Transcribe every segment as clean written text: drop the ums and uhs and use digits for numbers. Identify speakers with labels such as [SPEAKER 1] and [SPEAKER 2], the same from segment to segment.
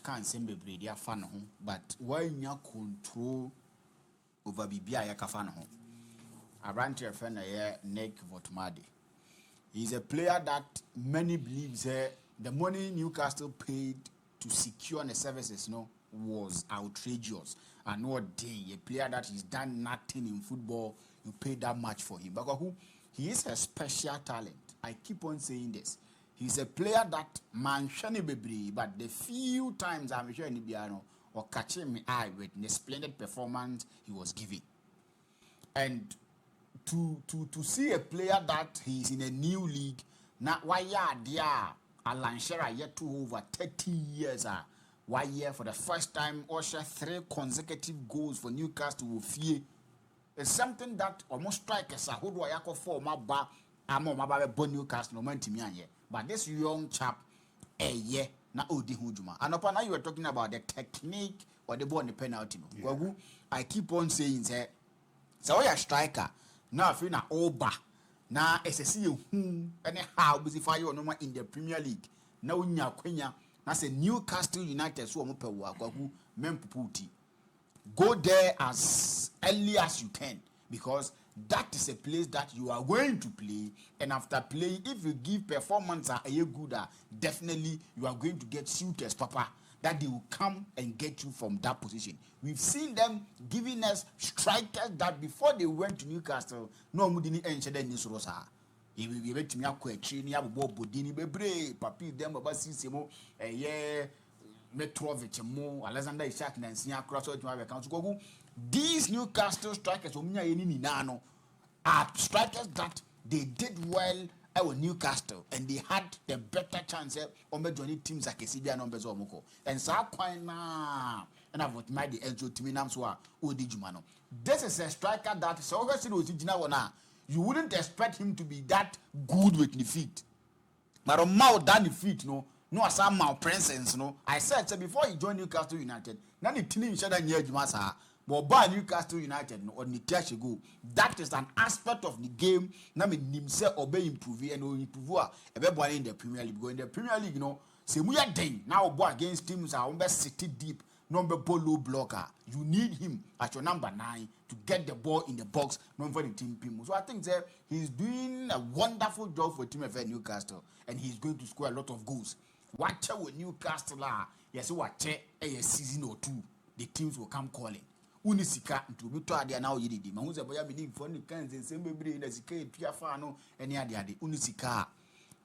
[SPEAKER 1] can't send me breed ya fan home, but why you control over Bibia Yakafan home? I ran to a friend Nick Woltemade. He's a player that many believe the money Newcastle paid to secure the services was outrageous. And no day a player that he's done nothing in football, you pay that much for him. But he is a special talent. I keep on saying this. He's a player that man shani bebre, but the few times I'm sure in Ibiano or catching my eye with the splendid performance he was giving. And to see a player that he's in a new league, not why Alan Shearer yet to over 30 years 1 year for the first time usher 3 consecutive goals for Newcastle with Fakye. It's something that almost strikes a who do I call for my bar Newcastle no man to me. But this young chap na odi hujuma. And upon now you were talking about the technique or the ball on the penalty. Well, I keep on saying so you're a striker. Now if you're na over now SSC anyhow busy fire no more in the Premier League. Now in your Kenya. That's a Newcastle United so go there as early as you can, because that is a place that you are going to play, and after playing, if you give performance a good, definitely you are going to get suitors, Papa, that they will come and get you from that position. We've seen them giving us strikers that before they went to Newcastle, no mudini enchede nisrosa. He will be to me a question. You have Bodini Bebre, Papi, them about Sisimo, Metrovic, Mo, Alexander Ishak, and Sia Cross to have accounts. These Newcastle strikers, Nano, are strikers that they did well at Newcastle and they had the better chance on the joining teams like Caicedo and Bezomoko. And so now, and I've got my Enzo Timinamswa, Udi Jumano. This is a striker that is always now. You wouldn't expect him to be that good with the feet. But on mouth than the feet, no some malpresence, I said before he joined Newcastle United, now the team shada near Jumasa, but by Newcastle United no on the tiache go. That is an aspect of the game. Now me himself obey improve and improve everybody in the Premier League. Go in the Premier League, say we are day now boy against teams are on city deep. Number low blocker. You need him at your number 9 to get the ball in the box, not for the team people. So I think that he's doing a wonderful job for Team FA Newcastle, and he's going to score a lot of goals. Watch out with Newcastle, yes, watch a season or 2, the teams will come calling. Unisika to be told now you did. Mahuza boya meaning for the Kansas, same baby in the Sika, Piafano, and the Unisika.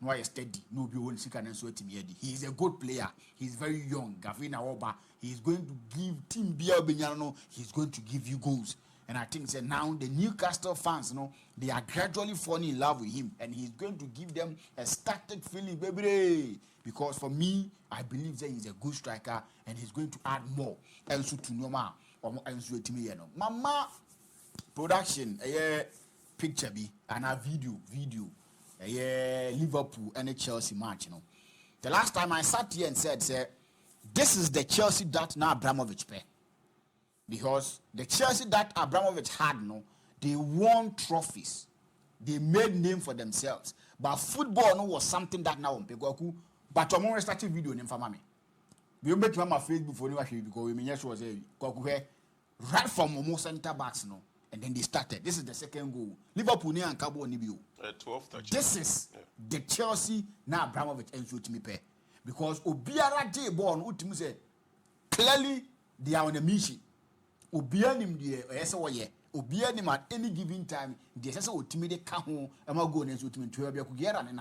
[SPEAKER 1] No, steady. No, be one second and sweat him. He is a good player. He's very young. Gavina Oba. He's going to give Team Bia Benyano. He's going to give you goals. And I think that now the Newcastle fans, they are gradually falling in love with him, and he's going to give them a static feeling, baby. Because for me, I believe that he's a good striker, and he's going to add more. And so to Noma or to me, Mama production, picture be and a video. Liverpool and Chelsea match, The last time I sat here and said, this is the Chelsea that now Abramovich pay. Because the Chelsea that Abramovich had, they won trophies. They made name for themselves. But football was something that now on Pegoku. But I'm going to start a video name for me. We make my Facebook for you because we mean was right from almost center backs, and then they started. This is the second goal. Liverpool near and Cabo Nibio. 12 touches. This is the Chelsea now Abramovich and me pay. Because Obiara J born ultimately say clearly they are on a mission. Obianim the SOY. Obianim at any given time, the SSO ultimately come home and go and ultimately to be a Kugera and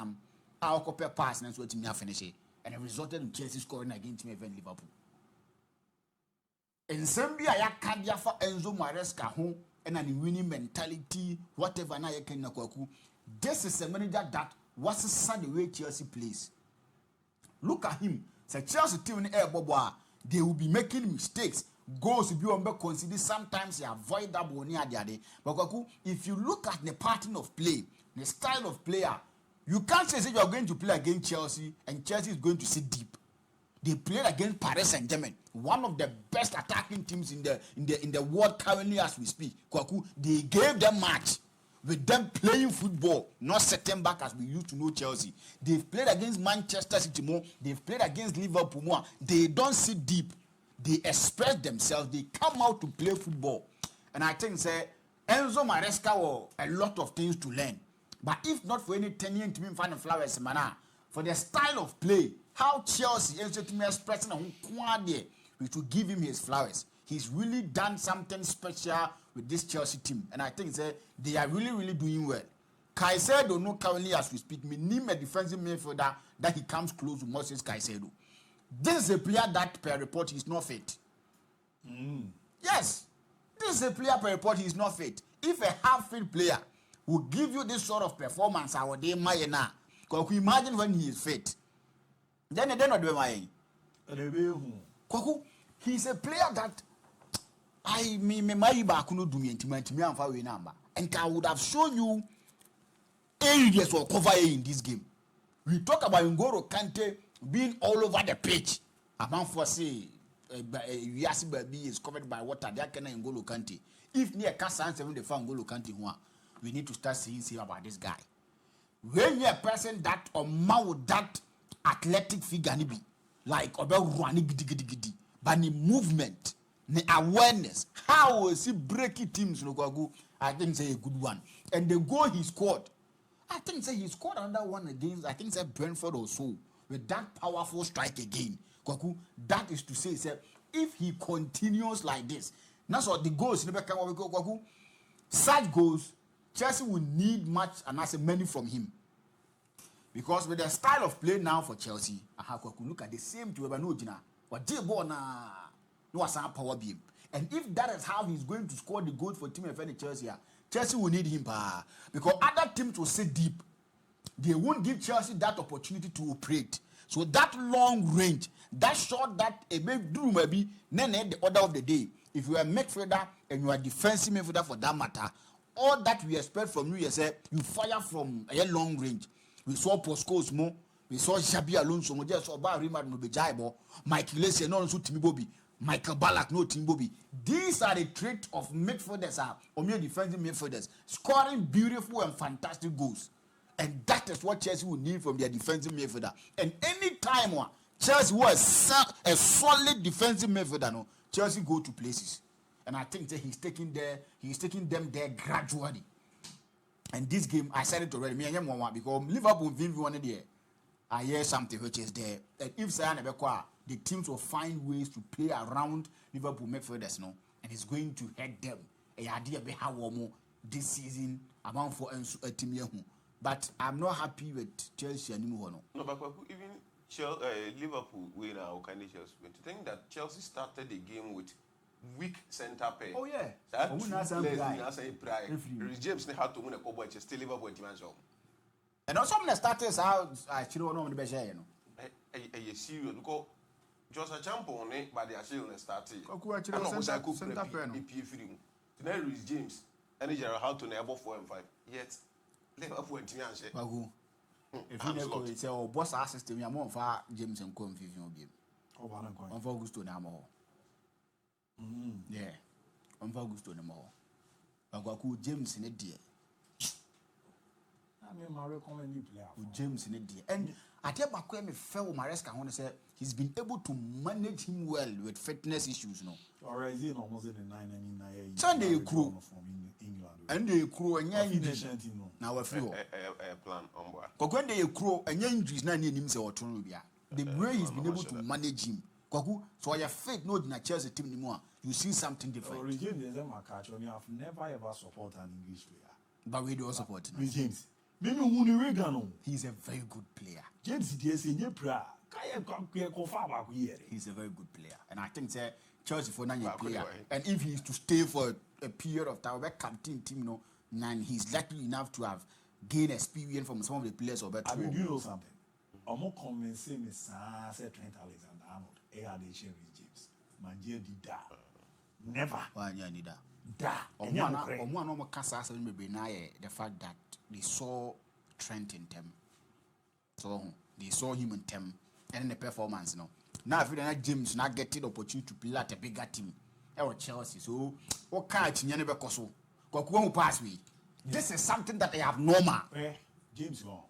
[SPEAKER 1] our copper pass and so to finish it. And it resulted in Chelsea scoring against me event Liverpool. In Zambia, I can't for Enzo Maresca home. And a winning mentality, whatever now you can nakoku. This is a manager that was the way Chelsea plays. Look at him. Say Chelsea team in air bobo, they will be making mistakes. Goals will be on consider sometimes they avoid that near the day. But if you look at the pattern of play, the style of player, you can't say you are going to play against Chelsea and Chelsea is going to sit deep. They played against Paris Saint-Germain, one of the best attacking teams in the world currently as we speak. Kwaku, they gave them match. with them playing football, not setting back as we used to know Chelsea. They've played against Manchester City more. They've played against Liverpool more. They don't sit deep. They express themselves. They come out to play football. And I think, say, Enzo Maresca will a lot of things to learn. But if not for any tenure to me find flowers, mana, for the style of play, how Chelsea Enzo to me expressing which will give him his flowers. He's really done something special with this Chelsea team. And I think they are really, really doing well. Caicedo, no currently as we speak, me name a defensive midfielder that he comes close to Moses Caicedo. This is a player that per report is not fit. Yes. This is a player per report he is not fit. If a half-fit player will give you this sort of performance, I would now. Because you imagine when he is fit. Then they don't do my. He's a player that I and I would have shown you areas or cover in this game. We talk about N'Golo Kante being all over the pitch. Among for say Yasi Baby is covered by water. There can N'Golo Kante. If near Casa 7 the found N'Golo Kante, we need to start seeing about this guy. When you're a person that or mouth that athletic figure be like about running giddy. But the movement, the awareness, how is he breaking teams? I think it's a good one. And the goal he scored, I think he scored another one against, I think Brentford or so, with that powerful strike again. That is to say, if he continues like this, that's what the goals never come. Such goals, Chelsea will need much and as many from him. Because with the style of play now for Chelsea, I look at the same to Ebanojina. Power beam. And if that is how he's going to score the goal for team of Chelsea, Chelsea will need him because other teams will sit deep. They won't give Chelsea that opportunity to operate. So that long range, that shot that a big do maybe the order of the day. If you are a midfielder and you are defensive midfielder for that matter, all that we expect from you is you fire from a long range. We saw Posco's more. We saw Xabi Alonso, we just saw Rimad Nobejaibo, Mike Lessé, no Timi Bobby, Michael Ballack, no Timi Bobby. These are the traits of midfielders, or mere defensive midfielders, scoring beautiful and fantastic goals. And that is what Chelsea will need from their defensive midfielder. And any time Chelsea was a solid defensive midfielder, no, Chelsea go to places. And I think that he's taking them there gradually. And this game, I said it already, me and him because Liverpool won there. I hear something which is there. And if the teams will find ways to play around Liverpool midfielders, no, and it's going to hurt them. A idea be how more this season amount for a team. But I'm not happy with Chelsea anymore.
[SPEAKER 2] No, but even Liverpool win our conditions. To think that Chelsea started the game with weak centre pair.
[SPEAKER 1] Oh yeah.
[SPEAKER 2] James had to win a couple of still Liverpool dimension.
[SPEAKER 1] And also when the starters out, I should know the best, you know.
[SPEAKER 2] A serious because just a champion, but they are still starting.
[SPEAKER 1] Center pair.
[SPEAKER 2] Tonight is James and Gerald how to never 4 and 5. Yet Liverpool dimension.
[SPEAKER 1] If you know it's a boss assistant, we are more for James and confusion game. On for Augusto Namo. Yeah, on for Augusto Namo. Agaku James in a dear.
[SPEAKER 3] I mean, my recommended player.
[SPEAKER 1] James in a dear. And I tell Bakwemi Fel Maresca, I want to say he's been able to manage him well with fitness issues, no.
[SPEAKER 3] Or is it almost in the 999?
[SPEAKER 1] Sunday crew
[SPEAKER 3] from England.
[SPEAKER 1] and they crew and young now a few
[SPEAKER 2] plan on board.
[SPEAKER 1] Because when they crew and young injuries, none in himself or Tunubia, the way he's been able to manage him. So I have faith no in a Chelsea team anymore. You see something different.
[SPEAKER 3] James, I've never ever supported an English player.
[SPEAKER 1] But we do support
[SPEAKER 3] James.
[SPEAKER 1] He's a very good player.
[SPEAKER 3] James is a prayer.
[SPEAKER 1] He's a very good player. And I think Chelsea for 9 year player. And if he is to stay for a period of time, captain team, no, and he's likely enough to have gained experience from some of the players or better.
[SPEAKER 3] I mean, you know something. I'm not convincing me, Trent Alexander-Arnold, adaptation with James. Manjia did that. Never.
[SPEAKER 1] Why you need that? The fact that they saw Trent in them. So they saw him in them and in the performance, no. Now if you're not James not getting the opportunity to play at a bigger team. Or Chelsea. So what kind of never cost so? Who pass me? This is something that they have normal.
[SPEAKER 3] James wrong.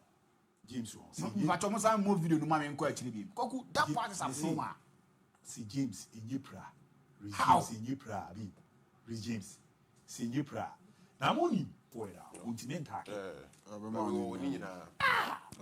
[SPEAKER 1] But almost I move video no man actually be. Koku that part is abnormal.
[SPEAKER 3] See James in Yipra.
[SPEAKER 1] How?
[SPEAKER 3] James in Yipra. James. See Yipra. Now money. Boy, ultimate hack.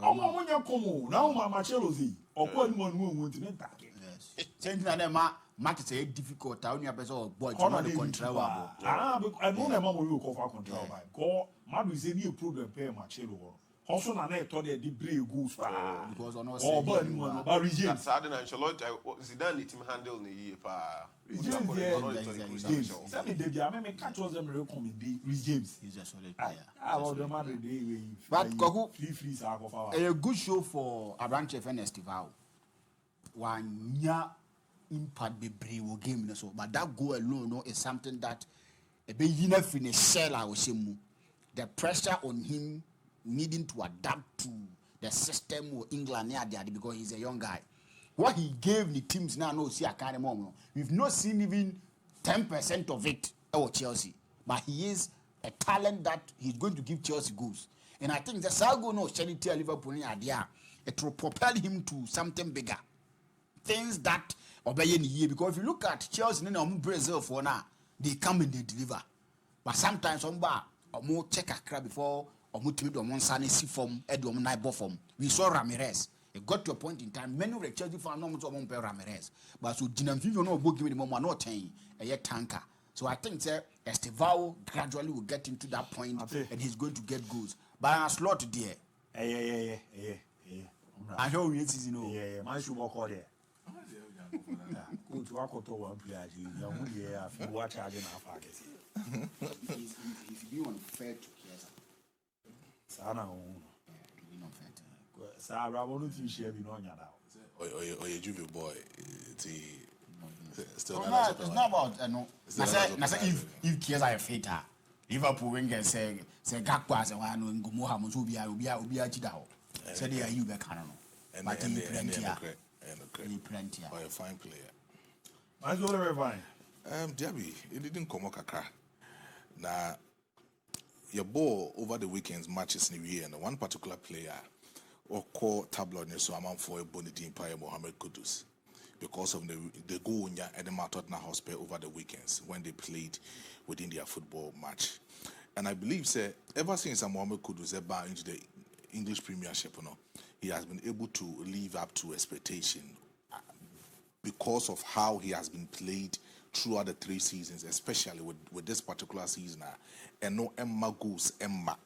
[SPEAKER 3] Omo nya komo. Now mama chelozi. Okwa ni mo ultimate hack.
[SPEAKER 1] Yes. Saying that market is difficult. I only have person boy to the control.
[SPEAKER 3] I don't know how you call for control. Go, madu is any problem pay my chelo. Also, na na thought they brave goose
[SPEAKER 1] because on us.
[SPEAKER 3] Oh, but regime.
[SPEAKER 2] Sadden and Charlotte, Zidane let him handle the year.
[SPEAKER 3] James, tell me, Debbie, I mean, catch us them recommend James.
[SPEAKER 1] He's a solid
[SPEAKER 3] player. About the man day.
[SPEAKER 1] But Koku,
[SPEAKER 3] a
[SPEAKER 1] good show for Abranche Festival. One year impact be brave game so, but that goal alone no is something that a big enough in a shell I will say the pressure on him needing to adapt to the system of England because he's a young guy. What he gave the teams now no see I can't remember. We've not seen even 10% of it at Chelsea, but he is a talent that he's going to give Chelsea goals. And I think the Sago no charity Liverpool idea it will propel him to something bigger. Things that obey in year because if you look at Chelsea in Brazil for now, they come and they deliver. But sometimes on bar or more check a crab before or motivate on one sunny sea form, Edom Nibo form. We saw Ramirez. It got to a point in time, many of the Chelsea fans no one pay Ramirez. But so Dinam no book giving him not 10 a year tanker. So I think Estevao gradually will get into that point and he's going to get goals. But I'm slot there.
[SPEAKER 3] Yeah.
[SPEAKER 1] I know we know.
[SPEAKER 3] Yeah, man should walk out there. Go to Akoto one player. You watch again after.
[SPEAKER 1] If you unfair to Kiesa.
[SPEAKER 3] Sana Sarah, want to share me on your
[SPEAKER 4] or you Juve boy.
[SPEAKER 1] It's not about no. If Kiesa a fighter, Liverpool Wenger say Gakpo as a one who go Mohamed will be a Chidao. Said they are you back but he plenty.
[SPEAKER 4] Or a fine player.
[SPEAKER 3] I go very fine.
[SPEAKER 4] DIABY, it didn't come up kakra. Now, your ball over the weekends matches in the year, and one particular player or call tabloid so I'm for a Bonity Empire Mohamed Kudus because of the goal at the Tottenham Hotspur over the weekends when they played within their football match. And I believe, sir, ever since Mohamed Kudus ever into the English Premiership, he has been able to live up to expectation because of how he has been played throughout the 3 seasons, especially with this particular season. And no Emma goes Emma.